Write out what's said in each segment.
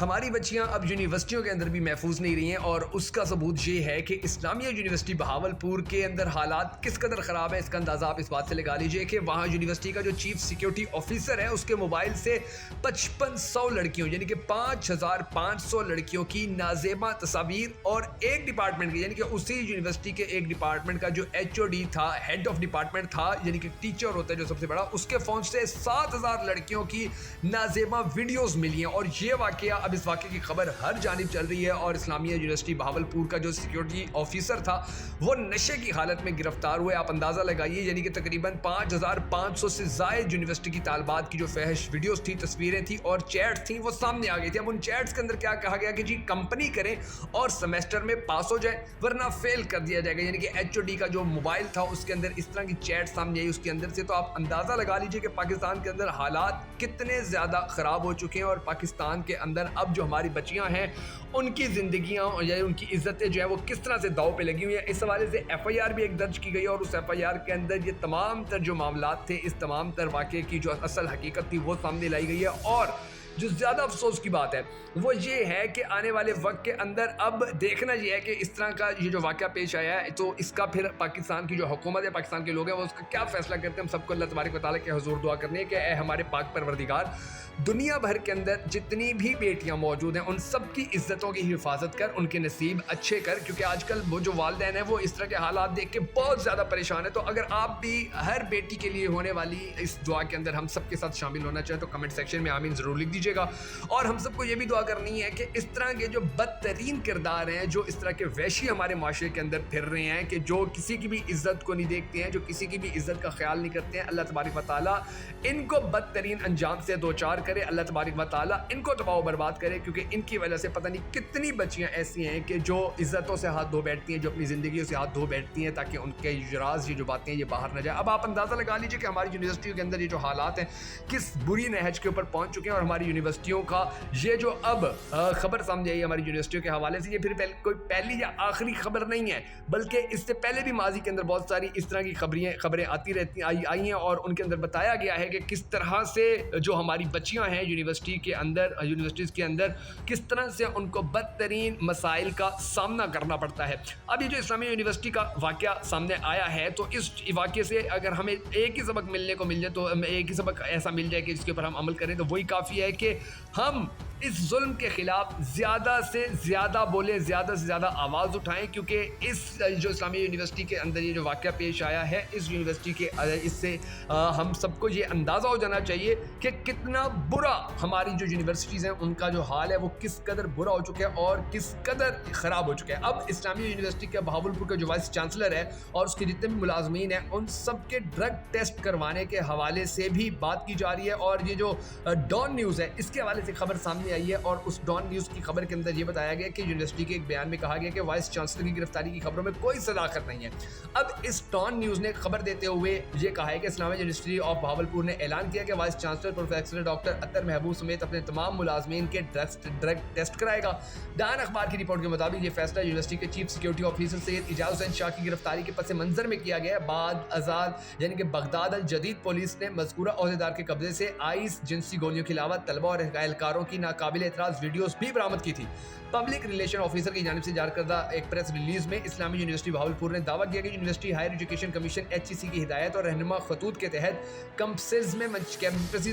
ہماری بچیاں اب یونیورسٹیوں کے اندر بھی محفوظ نہیں رہی ہیں، اور اس کا ثبوت یہ ہے کہ اسلامیہ یونیورسٹی بہاولپور کے اندر حالات کس قدر خراب ہے۔ اس کا اندازہ آپ اس بات سے لگا لیجئے کہ وہاں یونیورسٹی کا جو چیف سیکیورٹی آفیسر ہے اس کے موبائل سے 5500 لڑکیوں یعنی کہ 5500 لڑکیوں کی نازیبا تصاویر، اور ایک ڈپارٹمنٹ کے یعنی کہ اسی یونیورسٹی کے ایک ڈپارٹمنٹ کا جو ایچ او ڈی تھا، ہیڈ آف ڈپارٹمنٹ تھا، یعنی کہ ٹیچر ہوتا ہے جو سب سے بڑا، اس کے فون سے 7000 لڑکیوں کی نازیبا ویڈیوز ملی ہیں۔ اور یہ واقعہ، اب اس واقعے کی خبر ہر جانب چل رہی ہے، اور اسلامیہ یونیورسٹی بہاولپور کا جو سیکیورٹی آفیسر تھا وہ نشے کی حالت میں گرفتار ہوئے۔ آپ اندازہ لگائیے، یعنی کہ تقریباً 5500 سے زائد یونیورسٹی کی طالبات کی جو فحش ویڈیوز تھی، تصویریں تھیں اور چیٹس تھیں، وہ سامنے آ گئی تھی۔ اب ان چیٹس کے اندر کیا کہا گیا کہ جی کمپنی کریں اور سیمیسٹر میں پاس ہو جائے ورنہ فیل کر دیا جائے گا، یعنی کہ ایچ او ڈی کا جو موبائل تھا اس کے اندر اس طرح کی چیٹ سامنے آئی اس کے اندر سے۔ تو آپ اندازہ لگا لیجئے کہ پاکستان کے اندر حالات کتنے زیادہ خراب ہو چکے ہیں، اور پاکستان کے اندر اب جو ہماری بچیاں ہیں ان کی زندگیاں یا ان کی عزتیں جو ہیں وہ کس طرح سے داؤ پہ لگی ہوئی ہیں۔ اس حوالے سے ایف آئی آر بھی ایک درج کی گئی، اور اس ایف آئی آر کے اندر یہ تمام تر جو معاملات تھے، اس تمام تر واقعے کی جو اصل حقیقت تھی وہ سامنے لائی گئی ہے۔ اور جو زیادہ افسوس کی بات ہے وہ یہ ہے کہ آنے والے وقت کے اندر اب دیکھنا یہ ہے کہ اس طرح کا یہ جو واقعہ پیش آیا ہے تو اس کا پھر پاکستان کی جو حکومت ہے، پاکستان کے لوگ ہیں، وہ اس کا کیا فیصلہ کرتے ہیں۔ ہم سب کو اللہ تبارک و تعالیٰ کے حضور دعا کرنی ہے کہ اے ہمارے پاک پروردگار، دنیا بھر کے اندر جتنی بھی بیٹیاں موجود ہیں ان سب کی عزتوں کی حفاظت کر، ان کے نصیب اچھے کر، کیونکہ آج کل وہ جو والدین ہیں وہ اس طرح کے حالات دیکھ کے بہت زیادہ پریشان ہیں۔ تو اگر آپ بھی ہر بیٹی کے لیے ہونے والی اس دعا کے اندر ہم سب کے ساتھ شامل ہونا چاہیں تو کمنٹ سیکشن میں آمین ضرور لکھ دیجیے گا۔ اور ہم سب کو یہ بھی دعا کرنی ہے کہ اس طرح کے جو بدترین کردار ہیں، جو اس طرح کے وحشی ہمارے معاشرے کے اندر پھر رہے ہیں، کہ جو کسی کی بھی عزت کو نہیں دیکھتے ہیں، جو کسی کی بھی عزت کا خیال نہیں کرتے ہیں، اللہ تبارک و تعالیٰ ان کو بدترین انجام سے دوچار کرے، اللہ تبارک و تعالیٰ ان کو تباہ و برباد کرے، کیونکہ ان کی وجہ سے پتہ نہیں کتنی بچیاں ایسی ہیں کہ جو عزتوں سے ہاتھ دھو بیٹھتی ہیں، جو اپنی زندگیوں سے ہاتھ دھو بیٹھتی ہیں تاکہ ان کے راز، یہ جو باتیں یہ باہر نہ جائیں۔ اب آپ اندازہ لگا لیجیے کہ ہماری یونیورسٹیوں کے اندر یہ جو حالات ہیں کس بری نہج کے اوپر پہنچ چکے ہیں، اور ہماری یونیورسٹیوں کا یہ جو اب خبر سامنے آئی ہماری یونیورسٹیوں کے حوالے سے، یہ پھر کوئی پہلی یا آخری خبر نہیں ہے، بلکہ اس سے پہلے بھی ماضی کے اندر بہت ساری اس طرح کی خبریں آتی رہتی آئی ہیں، اور ان کے اندر بتایا گیا ہے کہ کس طرح سے جو ہماری بچیاں ہیں یونیورسٹیز کے اندر کس طرح سے ان کو بدترین مسائل کا سامنا کرنا پڑتا ہے۔ اب یہ جو اسلامیہ یونیورسٹی کا واقعہ سامنے آیا ہے تو اس واقعے سے اگر ہمیں ایک ہی سبق ملنے کو مل جائے، تو ایک ہی سبق ایسا مل جائے کہ جس کے اوپر ہم عمل کریں، تو وہی کافی ہے کہ ہم اس ظلم کے خلاف زیادہ سے زیادہ بولیں، زیادہ سے زیادہ آواز اٹھائیں، کیونکہ اس جو اسلامیہ یونیورسٹی کے اندر یہ جو واقعہ پیش آیا ہے، اس یونیورسٹی کے اس سے ہم سب کو یہ اندازہ ہو جانا چاہیے کہ کتنا برا ہماری جو یونیورسٹیز ہیں ان کا جو حال ہے وہ کس قدر برا ہو چکا ہے اور کس قدر خراب ہو چکا ہے۔ اب اسلامیہ یونیورسٹی کے بہاولپور کا جو وائس چانسلر ہے اور اس کے جتنے بھی ملازمین ہیں ان سب کے ڈرگ ٹیسٹ کروانے کے حوالے سے بھی بات کی جا رہی ہے، اور یہ جو ڈان نیوز ہے اس کے حوالے سے خبر سامنے آئی ہے، اور اس ڈان نیوز کی خبر کے اندر یہ بتایا گیا کہ یونیورسٹی کے ایک بیان میں کہا گیا کہ وائس چانسلر کی گرفتاری کی خبروں میں کوئی صداقت نہیں ہے۔ اب اس ڈان نیوز نے خبر دیتے ہوئے یہ کہا ہے کہ اسلامیہ یونیورسٹی آف بہاولپور نے اعلان کیا کہ وائس چانسلر پروفیسر ڈاکٹر اطہر محبوب سمیت اپنے تمام ملازمین کے ڈرگ ٹیسٹ کرائے گا۔ ڈان اخبار کی رپورٹ کے مطابق یہ فیصلہ یونیورسٹی کے چیف سیکیورٹی آفیسر سید اعجاز حسین شاہ کی گرفتاری کے پس منظر میں کیا گیا ہے۔ بعد ازاں یعنی کہ بغداد الجدید پولیس نے مذکورہ عہدیدار کے قبضے سے آئس، جنسی گولیوں کے علاوہ طلبہ اور اہلکاروں کی ناقابل اعتراض ویڈیوز بھی برآمد کی تھی۔ پبلک ریلیشن آفیسر کی جانب سے جاری کردہ ایک پریس ریلیز میں اسلامی یونیورسٹی بہاولپور نے دعویٰ کیا کہ university higher education commission HEC کی ہدایت اور رہنما خطوط کے تحت کیمپسز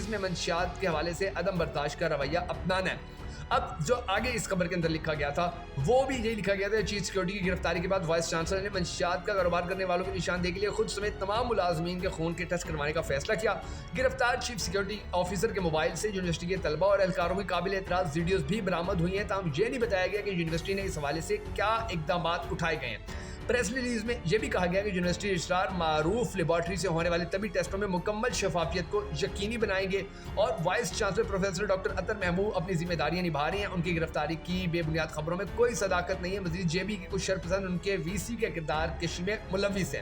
میں منشیات کے حوالے سے عدم برداشت کا رویہ اپنانا ہے۔ اب جو آگے اس خبر کے اندر لکھا گیا تھا وہ بھی یہی لکھا گیا تھا، چیف سیکیورٹی کی گرفتاری کے بعد وائس چانسلر نے منشیات کا کاروبار کرنے والوں کی نشاندہی کے لیے خود سمیت تمام ملازمین کے خون کے ٹیسٹ کروانے کا فیصلہ کیا۔ گرفتار چیف سیکیورٹی آفیسر کے موبائل سے یونیورسٹی کے طلبہ اور اہلکاروں کی قابل اعتراض ویڈیوز بھی برآمد ہوئی ہیں، تاہم یہ نہیں بتایا گیا کہ یونیورسٹی نے اس حوالے سے کیا اقدامات اٹھائے گئے ہیں۔ پریس ریلیز میں یہ بھی کہا گیا کہ یونیورسٹی رجسٹرار معروف لیبارٹری سے ہونے والے طبی ٹیسٹوں میں مکمل شفافیت کو یقینی بنائیں گے، اور وائس چانسلر پروفیسر ڈاکٹر اطہر محبوب اپنی ذمہ داریاں نبھا رہے ہیں۔ ان کی گرفتاری کی بے بنیاد خبروں میں کوئی صداقت نہیں ہے۔ مزید JB کے کچھ سرپرسند ان کے VC کے کردار کشی میں ملوث ہیں۔